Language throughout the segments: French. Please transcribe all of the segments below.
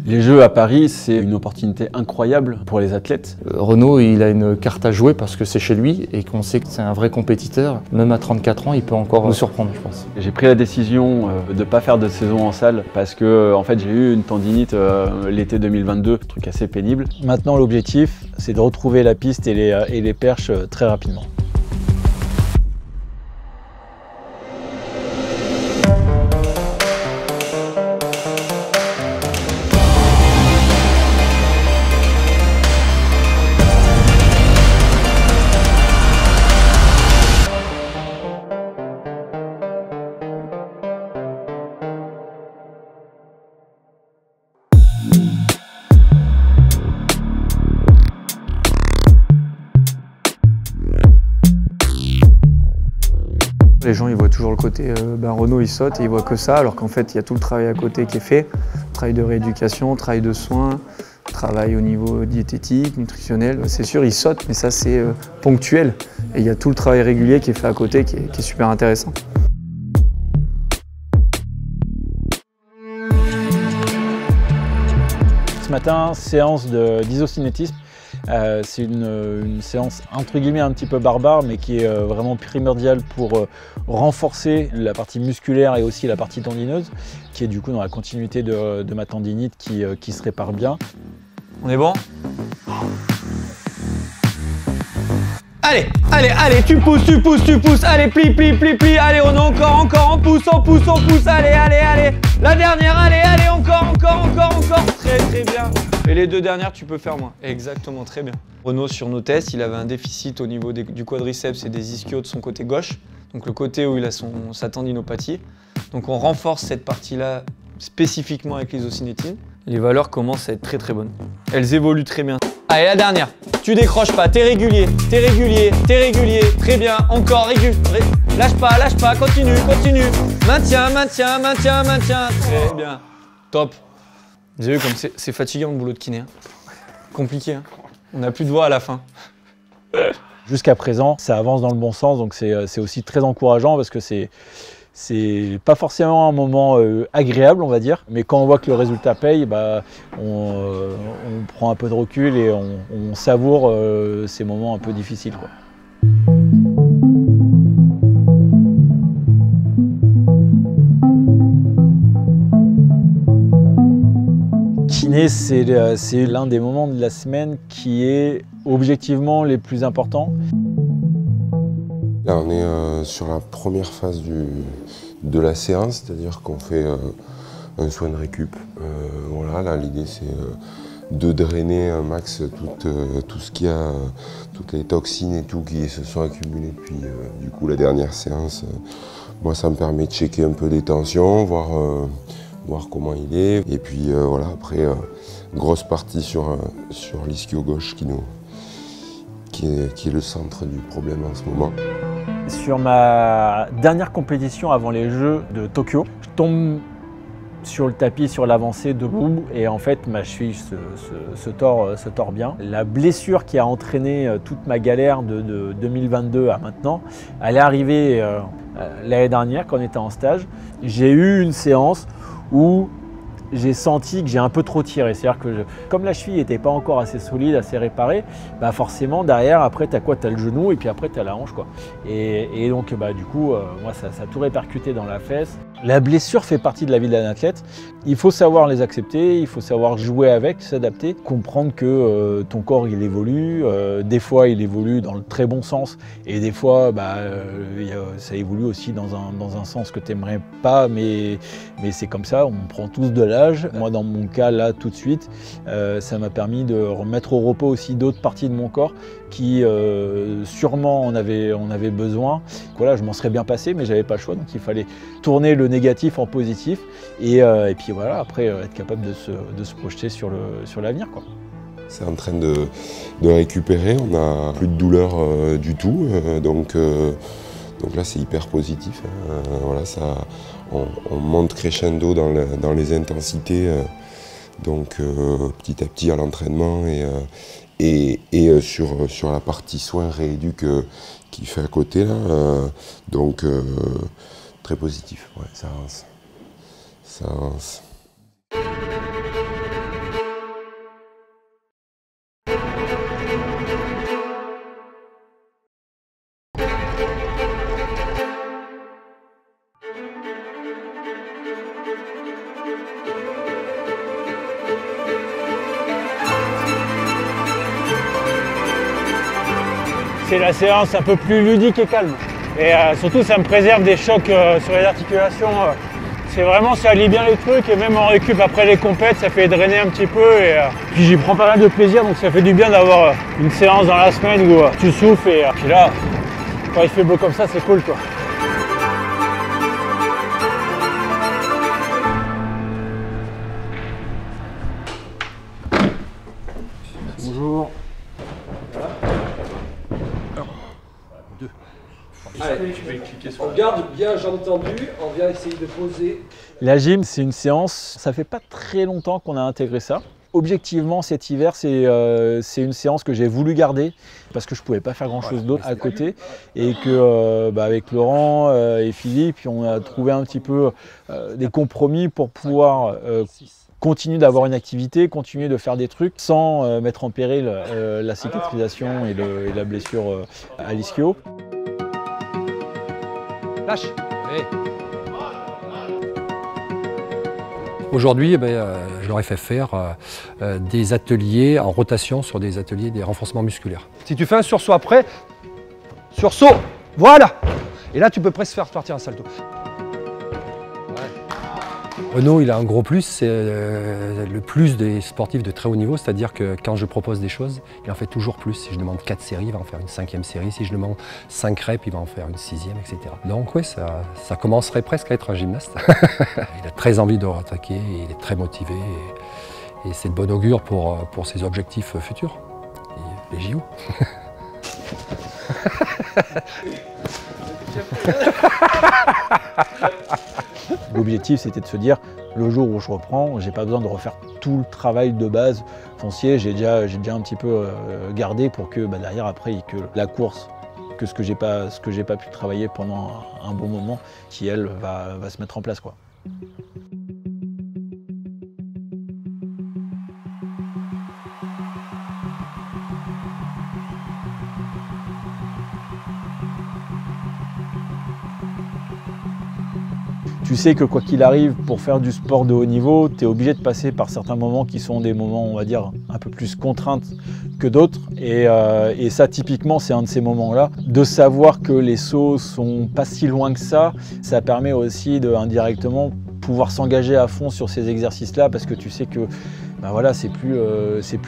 Les Jeux à Paris, c'est une opportunité incroyable pour les athlètes. Renaud, il a une carte à jouer parce que c'est chez lui et qu'on sait que c'est un vrai compétiteur. Même à 34 ans, il peut encore nous surprendre, je pense. J'ai pris la décision de ne pas faire de saison en salle parce que en fait, j'ai eu une tendinite l'été 2022, truc assez pénible. Maintenant, l'objectif, c'est de retrouver la piste et les perches très rapidement. Les gens ils voient toujours le côté Renaud il saute et ils voient que ça, alors qu'en fait il y a tout le travail à côté qui est fait. Travail de rééducation, travail de soins, travail au niveau diététique, nutritionnel. C'est sûr il saute mais ça c'est ponctuel. Et il y a tout le travail régulier qui est fait à côté qui est super intéressant. Ce matin, séance d'isocinétisme. C'est une séance entre guillemets un petit peu barbare mais qui est vraiment primordiale pour renforcer la partie musculaire et aussi la partie tendineuse qui est du coup dans la continuité de ma tendinite qui se répare bien. On est bon? Allez, allez, allez, tu pousses, allez, plie, allez, encore, on pousse, allez, allez, la dernière, allez, encore, très bien. Et les deux dernières, tu peux faire moins. Exactement, très bien. Renaud, sur nos tests, il avait un déficit au niveau du quadriceps et des ischios de son côté gauche, donc le côté où il a sa tendinopathie. Donc on renforce cette partie-là spécifiquement avec l'isocinétine. Les valeurs commencent à être très bonnes. Elles évoluent très bien. Allez, la dernière. Tu décroches pas, t'es régulier, très bien, encore, lâche pas, continue, maintien, très bien, top. Vous avez vu comme c'est fatigant le boulot de kiné, hein. Compliqué, hein. On n'a plus de voix à la fin. Jusqu'à présent, ça avance dans le bon sens, donc c'est aussi très encourageant parce que c'est pas forcément un moment agréable, on va dire, mais quand on voit que le résultat paye, on prend un peu de recul et on savoure ces moments un peu difficiles, quoi. Kiné, c'est l'un des moments de la semaine qui est objectivement les plus importants. Là, on est sur la première phase de la séance, c'est-à-dire qu'on fait un soin de récup. Voilà, là, l'idée, c'est de drainer un max tout ce qu'il y a, toutes les toxines et tout qui se sont accumulées depuis du coup la dernière séance. Moi, ça me permet de checker un peu les tensions, voir comment il est. Et puis voilà, après, grosse partie sur l'ischio gauche qui est le centre du problème en ce moment. Sur ma dernière compétition avant les Jeux de Tokyo, je tombe sur le tapis, sur l'avancée debout et en fait ma cheville se tord bien. La blessure qui a entraîné toute ma galère de 2022 à maintenant, elle est arrivée l'année dernière quand on était en stage. J'ai eu une séance où j'ai senti que j'ai un peu trop tiré. C'est-à-dire que comme la cheville n'était pas encore assez solide, assez réparée, forcément derrière, après tu as quoi? Tu as le genou et puis après tu as la hanche, quoi. Et donc du coup, moi ça a tout répercuté dans la fesse. La blessure fait partie de la vie d'un athlète. Il faut savoir les accepter, il faut savoir jouer avec, s'adapter, comprendre que ton corps il évolue. Des fois il évolue dans le très bon sens et des fois ça évolue aussi dans un sens que tu n'aimerais pas, mais c'est comme ça, on prend tous de l'âge. Moi dans mon cas là tout de suite, ça m'a permis de remettre au repos aussi d'autres parties de mon corps qui sûrement en avaient besoin. Voilà, je m'en serais bien passé mais j'avais pas le choix, donc il fallait tourner le négatif en positif et puis voilà, après être capable de se projeter sur l'avenir, quoi. C'est en train de récupérer, on n'a plus de douleur du tout, donc là c'est hyper positif, hein. Voilà, on monte crescendo dans les intensités, donc petit à petit à l'entraînement et sur la partie soins rééduque qu'il fait à côté là, donc très positif, ouais, ça avance. c'est la séance un peu plus ludique et calme. Et surtout, ça me préserve des chocs sur les articulations. C'est vraiment, ça allie bien les trucs et même en récup après les compètes, ça fait drainer un petit peu. Et puis j'y prends pas mal de plaisir, donc ça fait du bien d'avoir une séance dans la semaine où tu souffles. Et puis là, quand il fait beau comme ça, c'est cool quoi. Bonjour. Allez, on garde bien jambes tendues, on vient essayer de poser. La gym, c'est une séance, ça fait pas très longtemps qu'on a intégré ça. Objectivement, cet hiver, c'est une séance que j'ai voulu garder parce que je pouvais pas faire grand chose d'autre à côté et que avec Laurent et Philippe, on a trouvé un petit peu des compromis pour pouvoir continuer d'avoir une activité, continuer de faire des trucs sans mettre en péril la cicatrisation et la blessure à l'ischio. Lâche. Allez. Aujourd'hui, je leur ai fait faire des ateliers en rotation sur des ateliers des renforcements musculaires. Si tu fais un sursaut après, sursaut, voilà. Et là, tu peux presque faire partir un salto. Renaud, il a un gros plus, c'est le plus des sportifs de très haut niveau, c'est-à-dire que quand je propose des choses, il en fait toujours plus. Si je demande 4 séries, il va en faire une 5e série. Si je demande 5 reps, il va en faire une 6e, etc. Donc oui, ça commencerait presque à être un gymnaste. Il a très envie de attaquer, il est très motivé et c'est de bon augure pour ses objectifs futurs, et les JO. L'objectif, c'était de se dire, le jour où je reprends, j'ai pas besoin de refaire tout le travail de base foncier. J'ai déjà un petit peu gardé pour que derrière, après, il y ait que la course, que ce que j'ai pas pu travailler pendant un bon moment, qui, elle, va se mettre en place, quoi. Tu sais que quoi qu'il arrive, pour faire du sport de haut niveau, tu es obligé de passer par certains moments qui sont des moments, on va dire, un peu plus contraintes que d'autres. Et ça, typiquement, c'est un de ces moments-là. De savoir que les sauts sont pas si loin que ça permet aussi indirectement pouvoir s'engager à fond sur ces exercices-là parce que tu sais que voilà, c'est plus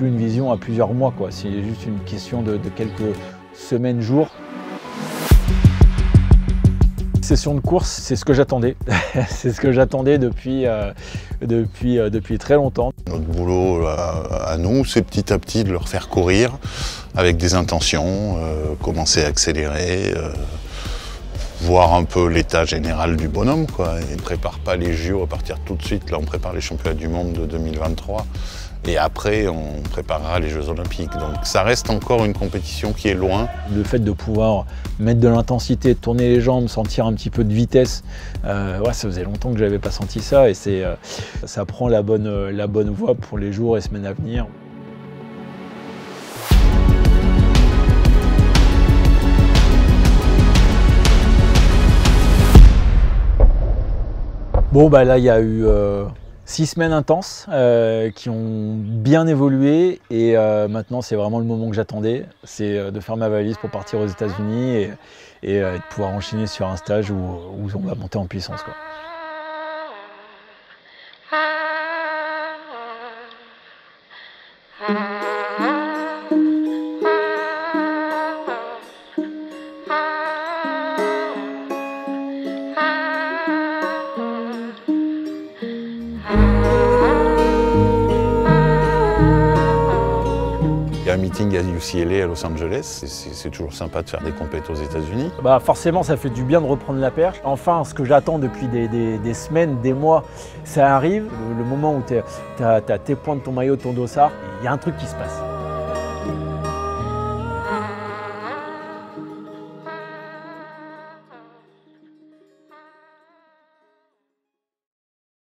une vision à plusieurs mois, quoi. C'est juste une question de quelques semaines, jours. Session de course, c'est ce que j'attendais. C'est ce que j'attendais depuis très longtemps. Notre boulot à nous, c'est petit à petit de leur faire courir avec des intentions, commencer à accélérer, voir un peu l'état général du bonhomme, quoi. Et on ne prépare pas les JO à partir tout de suite. Là, on prépare les championnats du monde de 2023. Et après, on préparera les Jeux Olympiques. Donc ça reste encore une compétition qui est loin. Le fait de pouvoir mettre de l'intensité, tourner les jambes, sentir un petit peu de vitesse, ouais, ça faisait longtemps que je n'avais pas senti ça et ça prend la bonne voie pour les jours et semaines à venir. Bon, là, il y a eu 6 semaines intenses qui ont bien évolué et maintenant c'est vraiment le moment que j'attendais, c'est de faire ma valise pour partir aux États-Unis et de pouvoir enchaîner sur un stage où on va monter en puissance, quoi. Il y a un meeting à UCLA à Los Angeles, c'est toujours sympa de faire des compètes aux États-Unis. Forcément, ça fait du bien de reprendre la perche. Enfin, ce que j'attends depuis des semaines, des mois, ça arrive. Le moment où tu as tes points de ton maillot, ton dossard, il y a un truc qui se passe.